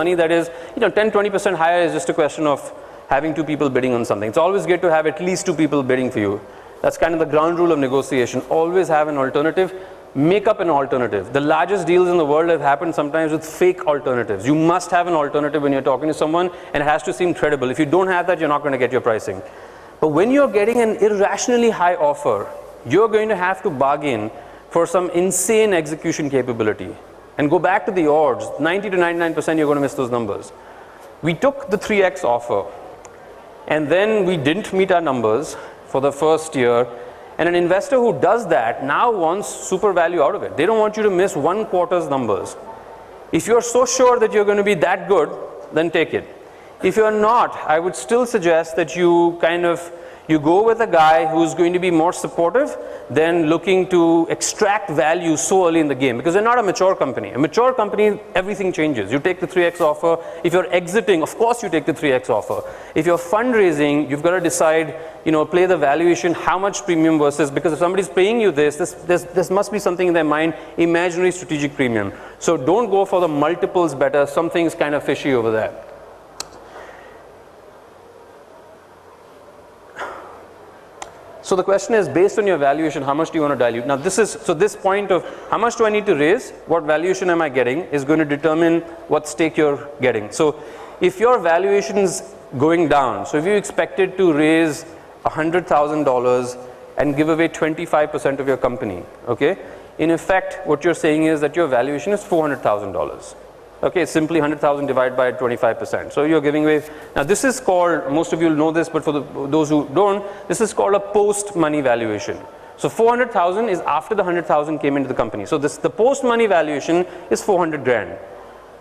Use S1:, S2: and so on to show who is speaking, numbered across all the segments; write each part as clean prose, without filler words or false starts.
S1: money that is 10-20% higher is just a question of having two people bidding on something. It's always good to have at least two people bidding for you. That's kind of the ground rule of negotiation. Always have an alternative. Make up an alternative. The largest deals in the world have happened sometimes with fake alternatives. You must have an alternative when you're talking to someone, and it has to seem credible. If you don't have that, you're not going to get your pricing. But when you're getting an irrationally high offer, you're going to have to bargain for some insane execution capability. And go back to the odds, 90 to 99% you're going to miss those numbers. We took the 3x offer, and then we didn't meet our numbers for the first year. And an investor who does that now wants super value out of it. They don't want you to miss 1 quarter's numbers. If you're so sure that you're going to be that good, then take it. If you're not, I would still suggest that you go with a guy who's going to be more supportive than looking to extract value so early in the game, because they're not a mature company. A mature company, everything changes. You take the 3x offer. If you're exiting, of course you take the 3x offer. If you're fundraising, you've got to decide, play the valuation, how much premium versus, because if somebody's paying you this must be something in their mind, imaginary strategic premium. So don't go for the multiples better. Something's kind of fishy over there. So the question is, based on your valuation, how much do you want to dilute? Now this point of how much do I need to raise, what valuation am I getting, is going to determine what stake you're getting. So if your valuation is going down, so if you expected to raise $100,000 and give away 25% of your company, okay, in effect what you're saying is that your valuation is $400,000. Okay, it's simply 100,000 divided by 25%. So you're giving away. Now this is called, most of you will know this, but for those who don't, this is called a post-money valuation. So 400,000 is after the 100,000 came into the company. So the post-money valuation is 400 grand.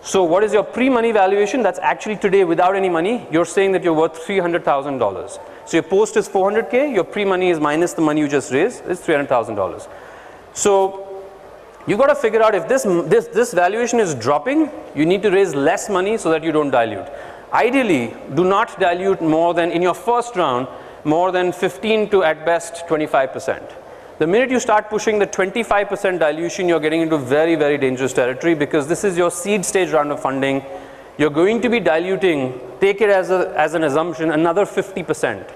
S1: So what is your pre-money valuation? That's actually today without any money. You're saying that you're worth $300,000. So your post is 400K, your pre-money is minus the money you just raised, is $300,000. So you got to figure out if this valuation is dropping, you need to raise less money so that you don't dilute. Ideally, do not dilute more than, in your first round, more than 15 to at best 25%. The minute you start pushing the 25% dilution, you're getting into very, very dangerous territory, because this is your seed stage round of funding. You're going to be diluting, take it as an assumption, another 50%.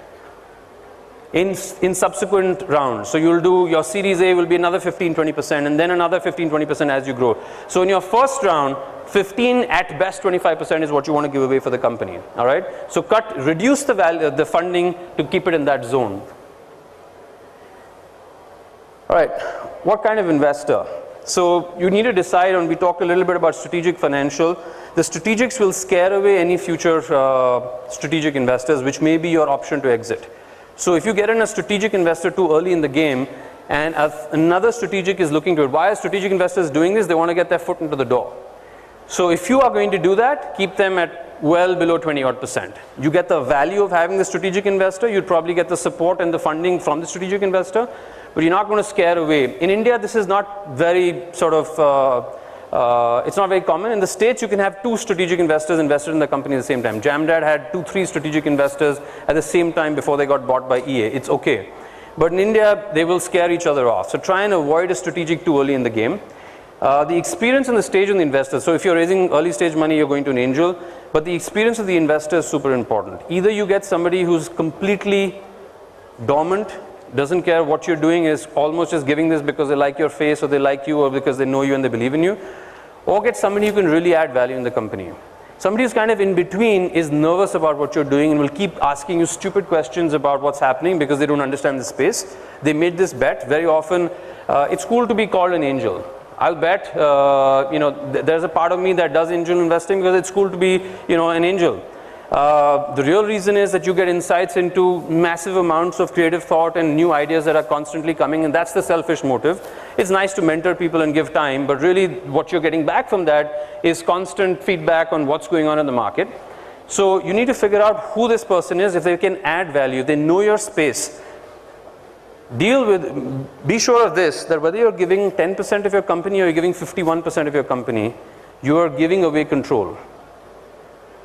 S1: In subsequent rounds. So you'll do, your Series A will be another 15-20%, and then another 15-20% as you grow. So in your first round, 15 at best 25% is what you want to give away for the company. All right. So reduce the value, the funding, to keep it in that zone. All right. What kind of investor? So you need to decide on. We talked a little bit about strategic financial. The strategics will scare away any future strategic investors, which may be your option to exit. So if you get in a strategic investor too early in the game, and another strategic is looking to it, why are strategic investors doing this? They want to get their foot into the door. So if you are going to do that, keep them at well below 20-odd%. You get the value of having the strategic investor, you'd probably get the support and the funding from the strategic investor, but you're not going to scare away. In India, this is not very it's not very common. In the States, you can have 2 strategic investors invested in the company at the same time. Jamdad had 2-3 strategic investors at the same time before they got bought by EA. It's okay. But in India, they will scare each other off. So try and avoid a strategic too early in the game. The experience and the stage of the investor. So if you're raising early stage money, you're going to an angel. But the experience of the investor is super important. Either you get somebody who's completely dormant, doesn't care what you're doing, is almost just giving this because they like your face, or they like you, or because they know you and they believe in you, or get somebody who can really add value in the company. Somebody who's kind of in between is nervous about what you're doing and will keep asking you stupid questions about what's happening because they don't understand the space. They made this bet. Very often, it's cool to be called an angel. I'll bet, there's a part of me that does angel investing because it's cool to be, an angel. The real reason is that you get insights into massive amounts of creative thought and new ideas that are constantly coming, and that's the selfish motive. It's nice to mentor people and give time, but really what you're getting back from that is constant feedback on what's going on in the market. So you need to figure out who this person is, if they can add value, they know your space. Be sure of this, that whether you're giving 10% of your company or you're giving 51% of your company, you are giving away control.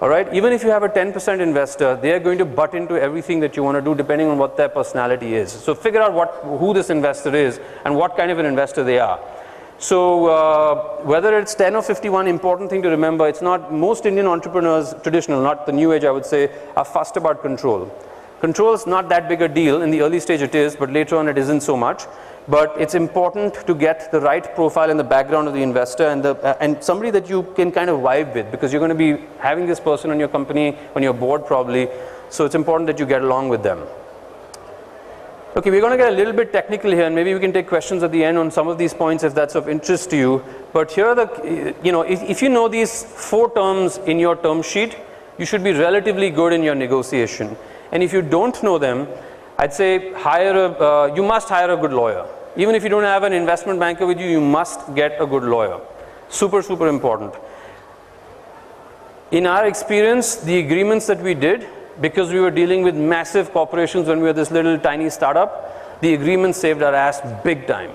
S1: All right, even if you have a 10% investor, they are going to butt into everything that you want to do depending on what their personality is. So figure out who this investor is and what kind of an investor they are. So whether it's 10 or 51, important thing to remember, it's not, most Indian entrepreneurs, traditional, not the new age I would say, are fussed about control. Control is not that big a deal. In the early stage it is, but later on it isn't so much. But it's important to get the right profile in the background of the investor and somebody that you can kind of vibe with, because you're going to be having this person on your company, on your board probably. So it's important that you get along with them. Okay, we're going to get a little bit technical here, and maybe we can take questions at the end on some of these points if that's of interest to you. But here are the, if you know these 4 terms in your term sheet, you should be relatively good in your negotiation. And if you don't know them, I'd say you must hire a good lawyer. Even if you don't have an investment banker with you, you must get a good lawyer. Super, super important. In our experience, the agreements that we did, because we were dealing with massive corporations when we were this little tiny startup, the agreements saved our ass big time.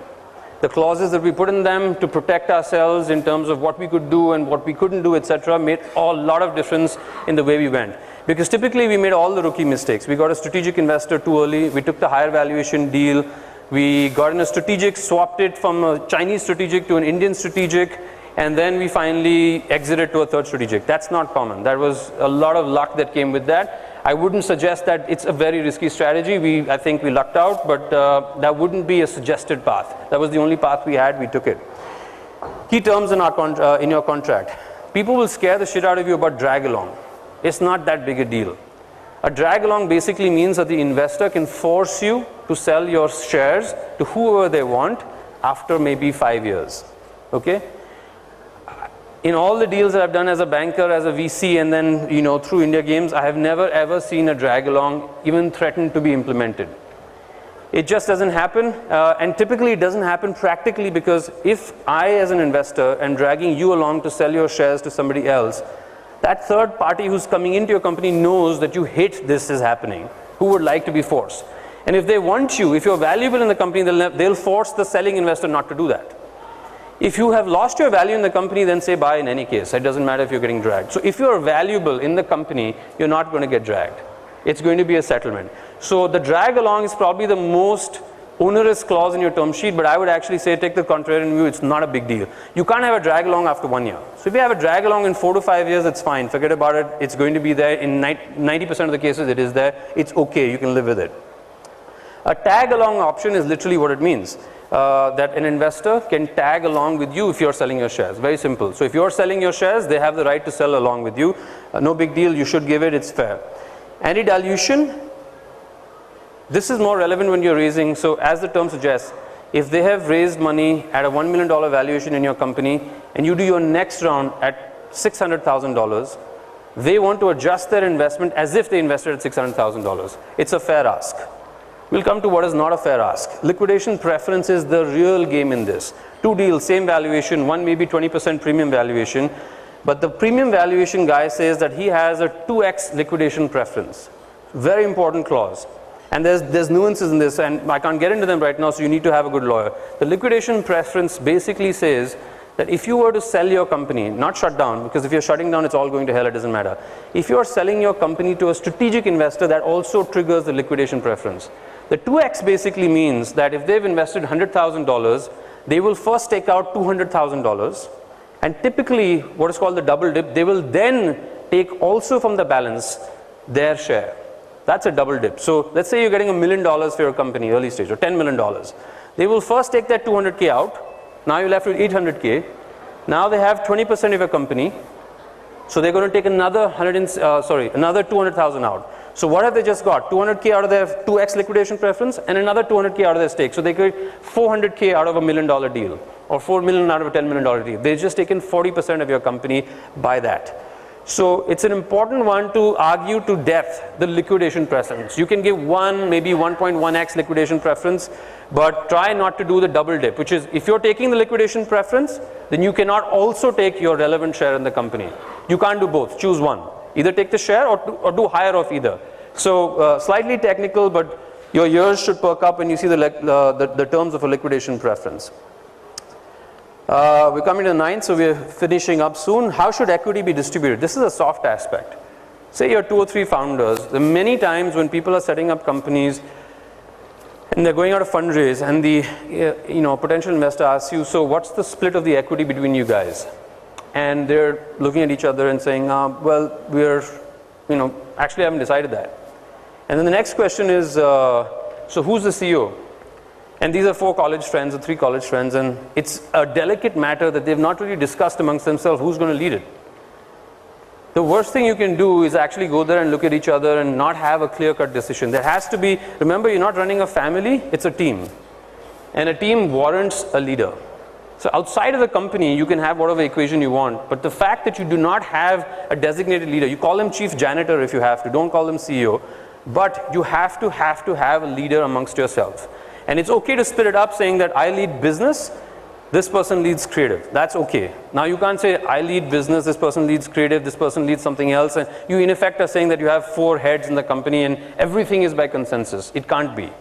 S1: The clauses that we put in them to protect ourselves in terms of what we could do and what we couldn't do, etc., made a lot of difference in the way we went. Because typically we made all the rookie mistakes. We got a strategic investor too early. We took the higher valuation deal. We got in a strategic, swapped it from a Chinese strategic to an Indian strategic, and then we finally exited to a third strategic. That's not common. There was a lot of luck that came with that. I wouldn't suggest that it's a very risky strategy. I think we lucked out, but that wouldn't be a suggested path. That was the only path we had. We took it. Key terms in your contract. People will scare the shit out of you about drag along. It's not that big a deal. A drag along basically means that the investor can force you to sell your shares to whoever they want after maybe 5 years. Okay? In all the deals that I've done as a banker, as a VC, and then through India Games, I have never ever seen a drag along even threaten to be implemented. It just doesn't happen, and typically it doesn't happen practically, because if I as an investor am dragging you along to sell your shares to somebody else, that third party who's coming into your company knows that you hate this is happening, who would like to be forced. And if they want you, if you're valuable in the company, they'll force the selling investor not to do that. If you have lost your value in the company, then say bye in any case. It doesn't matter if you're getting dragged. So if you're valuable in the company, you're not going to get dragged. It's going to be a settlement. So the drag along is probably the most onerous clause in your term sheet, but I would actually say take the contrarian view. It's not a big deal. You can't have a drag along after 1 year. So if you have a drag along in 4 to 5 years, it's fine. Forget about it. It's going to be there. In 90% of the cases, it is there. It's okay. You can live with it. A tag along option is literally what it means. That an investor can tag along with you if you're selling your shares. Very simple. So if you're selling your shares, they have the right to sell along with you. No big deal. You should give it. It's fair. Anti-dilution. This is more relevant when you're raising. So as the term suggests, if they have raised money at a $1 million valuation in your company and you do your next round at $600,000, they want to adjust their investment as if they invested at $600,000. It's a fair ask. We'll come to what is not a fair ask. Liquidation preference is the real game in this. 2 deals, same valuation, one maybe 20% premium valuation, but the premium valuation guy says that he has a 2x liquidation preference. Very important clause. And there's nuances in this, and I can't get into them right now, so you need to have a good lawyer. The liquidation preference basically says that if you were to sell your company, not shut down, because if you're shutting down, it's all going to hell, it doesn't matter. If you're selling your company to a strategic investor, that also triggers the liquidation preference. The 2x basically means that if they've invested $100,000, they will first take out $200,000, and typically what is called the double dip, they will then take also from the balance their share. That's a double dip. So let's say you're getting $1 million for your company, early stage, or $10 million. They will first take that 200K out. Now you're left with 800K. Now they have 20% of your company. So they're going to take another 200,000 out. So what have they just got? 200K out of their 2x liquidation preference and another 200K out of their stake. So they get 400K out of $1 million deal, or 4 million out of a $10 million deal. They've just taken 40% of your company by that. So it's an important one to argue to death the liquidation preference. You can give 1, maybe 1.1x liquidation preference, but try not to do the double dip, which is if you're taking the liquidation preference, then you cannot also take your relevant share in the company. You can't do both. Choose one. Either take the share or do higher of either. So slightly technical, but your ears should perk up when you see the terms of a liquidation preference. We're coming to the 9th, so we're finishing up soon. How should equity be distributed? This is a soft aspect. Say you're 2 or 3 founders. There are many times when people are setting up companies, and they're going out to fundraise, and the potential investor asks you, so what's the split of the equity between you guys? And they're looking at each other and saying, well, we're, actually I haven't decided that. And then the next question is, so who's the CEO? And these are 4 college friends or 3 college friends, and it's a delicate matter that they've not really discussed amongst themselves who's going to lead it. The worst thing you can do is actually go there and look at each other and not have a clear-cut decision. There has to be, remember, you're not running a family, it's a team. And a team warrants a leader. So outside of the company, you can have whatever equation you want, but the fact that you do not have a designated leader, you call him chief janitor if you have to, don't call him CEO, but you have to have a leader amongst yourselves. And it's okay to split it up, saying that I lead business, this person leads creative. That's okay. Now you can't say I lead business, this person leads creative, this person leads something else, and you in effect are saying that you have 4 heads in the company and everything is by consensus. It can't be.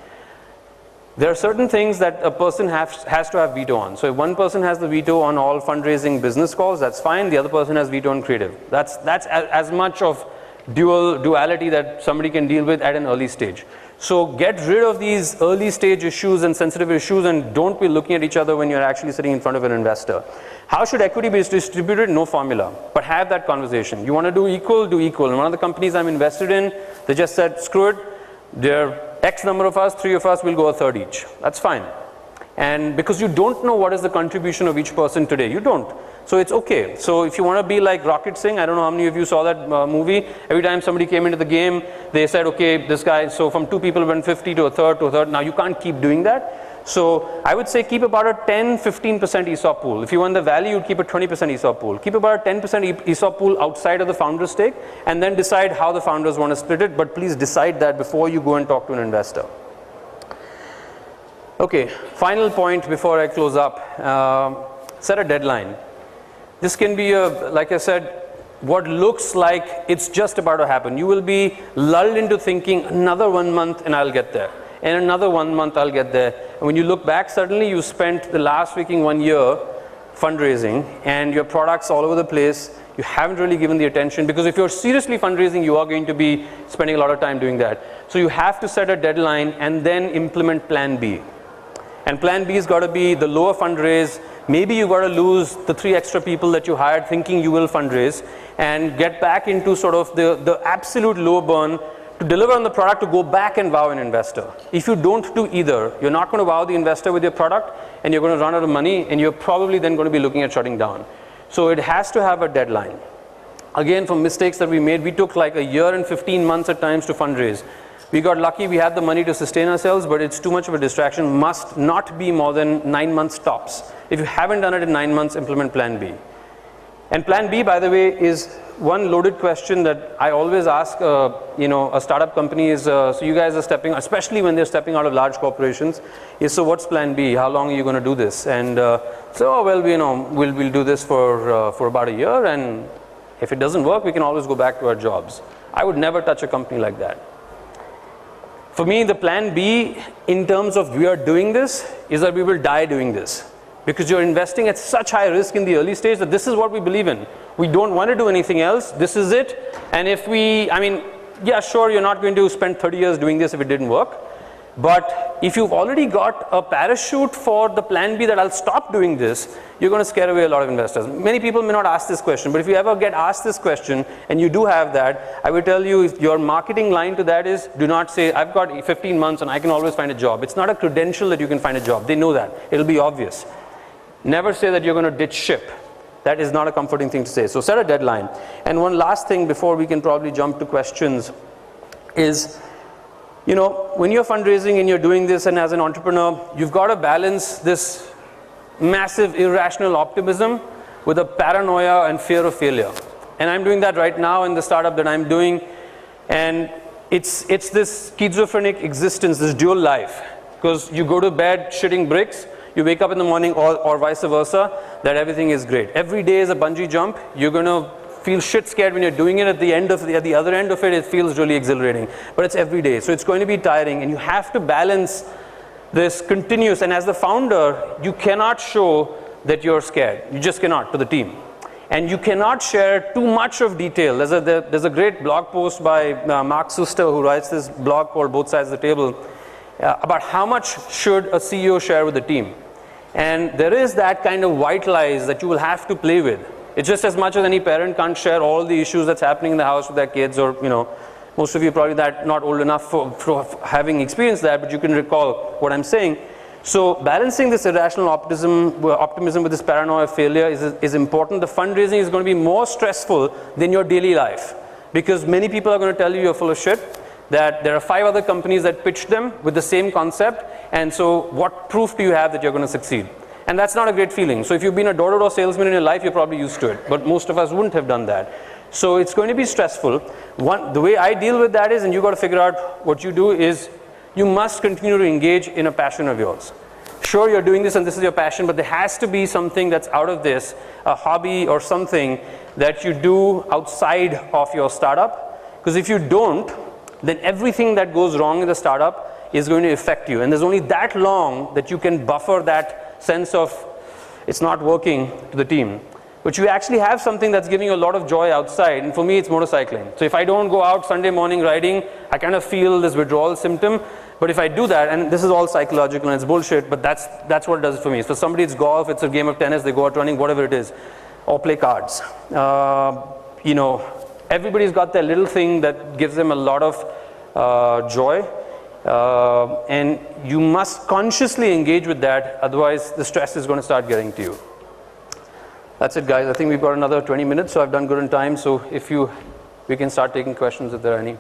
S1: There are certain things that a person has to have veto on. So if one person has the veto on all fundraising business calls, that's fine. The other person has veto on creative. That's as much of duality that somebody can deal with at an early stage. So get rid of these early stage issues and sensitive issues, and don't be looking at each other when you're actually sitting in front of an investor. How should equity be distributed? No formula, but have that conversation. You want to do equal, do equal. And one of the companies I'm invested in, they just said, screw it, there are X number of us, 3 of us will go a third each. That's fine. And because you don't know what is the contribution of each person today, you don't. So it's okay. So if you want to be like Rocket Singh, I don't know how many of you saw that movie. Every time somebody came into the game, they said, okay, this guy, so from 2 people went 50 to a third. Now you can't keep doing that. So I would say keep about a 10-15% ESOP pool. If you want the value, you'd keep a 20% ESOP pool. Keep about a 10% ESOP pool outside of the founder's stake, and then decide how the founders want to split it. But please decide that before you go and talk to an investor. Okay, final point before I close up. Set a deadline. This can be like I said, what looks like it's just about to happen. You will be lulled into thinking another 1 month and I'll get there. And another 1 month I'll get there. And when you look back, suddenly you spent the last freaking 1 year fundraising and your products all over the place. You haven't really given the attention, because if you're seriously fundraising, you are going to be spending a lot of time doing that. So you have to set a deadline and then implement plan B. And plan B has got to be the lower fundraise. Maybe you got to lose the 3 extra people that you hired thinking you will fundraise, and get back into sort of the absolute low burn to deliver on the product, to go back and wow an investor. If you don't do either, you're not going to wow the investor with your product, and you're going to run out of money, and you're probably then going to be looking at shutting down. So it has to have a deadline. Again, from mistakes that we made, we took like 1 year and 15 months at times to fundraise. We got lucky, we had the money to sustain ourselves, but it's too much of a distraction. Must not be more than 9 months tops. If you haven't done it in 9 months, implement plan B. And plan B, by the way, is one loaded question that I always ask a startup company is, so you guys are stepping, especially when they're stepping out of large corporations, is, so what's plan B? How long are you going to do this? And we'll do this for about 1 year, and if it doesn't work, we can always go back to our jobs. I would never touch a company like that. For me, the plan B in terms of we are doing this is that we will die doing this, because you're investing at such high risk in the early stage that this is what we believe in. We don't want to do anything else. This is it. And if yeah, sure, you're not going to spend 30 years doing this if it didn't work. But if you've already got a parachute for the plan B that I'll stop doing this, you're going to scare away a lot of investors. Many people may not ask this question, but if you ever get asked this question and you do have that, I will tell you, if your marketing line to that is, do not say, I've got 15 months and I can always find a job. It's not a credential that you can find a job. They know that. It'll be obvious. Never say that you're going to ditch ship. That is not a comforting thing to say. So set a deadline. And one last thing before we can probably jump to questions is, when you're fundraising and you're doing this, and as an entrepreneur, you've got to balance this massive irrational optimism with a paranoia and fear of failure. And I'm doing that right now in the startup that I'm doing. And it's this schizophrenic existence, this dual life. Because you go to bed shitting bricks, you wake up in the morning, or vice versa, that everything is great. Every day is a bungee jump. You're going to feel shit scared when you're doing it. At the other end of it, it feels really exhilarating. But it's every day. So it's going to be tiring, and you have to balance this continuous. And as the founder, you cannot show that you're scared. You just cannot, to the team. And you cannot share too much of detail. There's a great blog post by Mark Suster, who writes this blog called Both Sides of the Table. about how much should a CEO share with the team. And there is that kind of white lies that you will have to play with. It's just as much as any parent can't share all the issues that's happening in the house with their kids, or most of you probably not old enough for having experienced that, but you can recall what I'm saying. So balancing this irrational optimism with this paranoia of failure is important. The fundraising is going to be more stressful than your daily life, because many people are going to tell you you're full of shit, that there are 5 other companies that pitched them with the same concept, and so what proof do you have that you're going to succeed? And that's not a great feeling. So if you've been a door-to-door salesman in your life, you're probably used to it, but most of us wouldn't have done that. So it's going to be stressful. The way I deal with that is, and you got to figure out what you do, is you must continue to engage in a passion of yours. Sure, you're doing this and this is your passion, but there has to be something that's out of this, a hobby or something that you do outside of your startup. Because if you don't, then everything that goes wrong in the startup is going to affect you. And there's only that long that you can buffer that sense of it's not working to the team. But you actually have something that's giving you a lot of joy outside, and for me it's motorcycling. So if I don't go out Sunday morning riding, I kind of feel this withdrawal symptom. But if I do that, and this is all psychological and it's bullshit, but that's what it does for me. For somebody it's golf, it's a game of tennis, they go out running, whatever it is, or play cards. Everybody's got their little thing that gives them a lot of joy. And you must consciously engage with that, otherwise the stress is going to start getting to you. That's it, guys. I think we've got another 20 minutes, so I've done good in time. So we can start taking questions if there are any.